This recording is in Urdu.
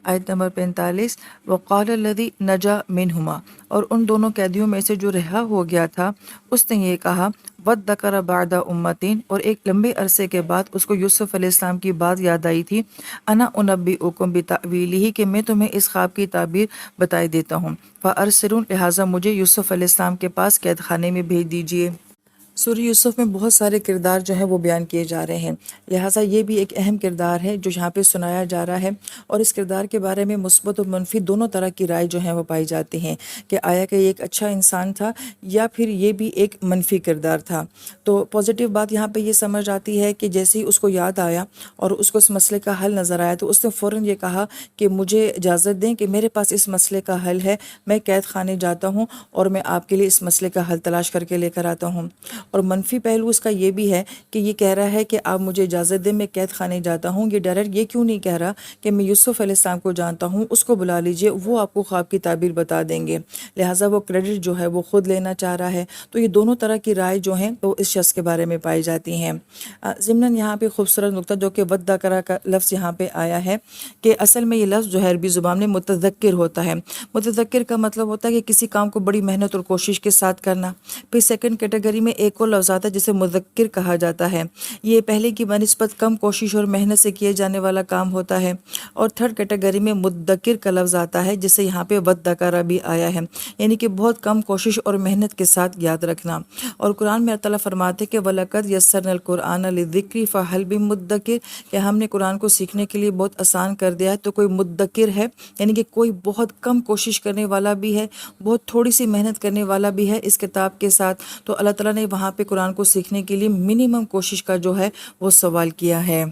آیت نمبر 45، وقال الذی نجا منہما، اور ان دونوں قیدیوں میں سے جو رہا ہو گیا تھا اس نے یہ کہا، وَذَّكَرَ بَعْدَ أُمَّةٍ، اور ایک لمبے عرصے کے بعد اس کو یوسف علیہ السلام کی بات یاد آئی تھی، انا انبئکم بتأویلہ، کہ میں تمہیں اس خواب کی تعبیر بتائی دیتا ہوں، فارسلون، لہٰذا مجھے یوسف علیہ السلام کے پاس قید خانے میں بھیج دیجیے۔ سورہ یوسف میں بہت سارے کردار جو ہیں وہ بیان کیے جا رہے ہیں، لہٰذا یہ بھی ایک اہم کردار ہے جو یہاں پہ سنایا جا رہا ہے، اور اس کردار کے بارے میں مثبت و منفی دونوں طرح کی رائے جو ہیں وہ پائی جاتی ہیں کہ آیا کہ یہ ایک اچھا انسان تھا یا پھر یہ بھی ایک منفی کردار تھا۔ تو پازیٹیو بات یہاں پہ یہ سمجھ آتی ہے کہ جیسے ہی اس کو یاد آیا اور اس کو اس مسئلے کا حل نظر آیا تو اس نے فوراً یہ کہا کہ مجھے اجازت دیں کہ میرے پاس اس مسئلے کا حل ہے، میں قید خانے جاتا ہوں اور میں آپ کے لیے اس مسئلے کا حل تلاش کر کے لے کر آتا ہوں۔ اور منفی پہلو اس کا یہ بھی ہے کہ یہ کہہ رہا ہے کہ آپ مجھے اجازت دیں میں قید خانے جاتا ہوں، یہ ڈائریکٹ یہ کیوں نہیں کہہ رہا کہ میں یوسف علیہ السلام کو جانتا ہوں، اس کو بلا لیجئے، وہ آپ کو خواب کی تعبیر بتا دیں گے، لہٰذا وہ کریڈٹ جو ہے وہ خود لینا چاہ رہا ہے۔ تو یہ دونوں طرح کی رائے جو ہیں وہ اس شخص کے بارے میں پائی جاتی ہیں۔ ضمناً یہاں پہ خوبصورت نقطہ جو کہ وَذَّكَرَ کا لفظ یہاں پہ آیا ہے کہ اصل میں یہ لفظ جو ہے عربی زبان میں متذکر ہوتا ہے۔ متذکر کا مطلب ہوتا ہے کہ کسی کام کو بڑی محنت اور کوشش کے ساتھ کرنا۔ پھر سیکنڈ کیٹیگری میں ایک اور لفظ آتا ہے جسے مذکر کہا جاتا ہے، یہ پہلے کی بنسبت کم کوشش اور محنت سے کیے جانے والا کام ہوتا ہے۔ اور تھرڈ کیٹیگری میں مدکر کا لفظ آتا ہے جسے یہاں پہ وَذَّكَرَ بھی آیا ہے، یعنی کہ بہت کم کوشش اور محنت کے ساتھ یاد رکھنا۔ اور قرآن میں اللہ تعالیٰ فرماتے ہیں کہ وَلَقَدْ يَسَّرْنَا الْقُرْآنَ لِلذِّكْرِ فَهَلْ مِن مُدَّكِرٍ، کہ ہم نے قرآن کو سیکھنے کے لیے بہت آسان کر دیا ہے، تو کوئی مدکر ہے، یعنی کہ کوئی بہت کم کوشش کرنے والا بھی ہے، بہت تھوڑی سی محنت کرنے والا بھی ہے اس کتاب کے ساتھ۔ تو اللہ تعالیٰ نے وہاں پہ قرآن کو سیکھنے کے لیے منیمم کوشش کا جو ہے وہ سوال کیا ہے۔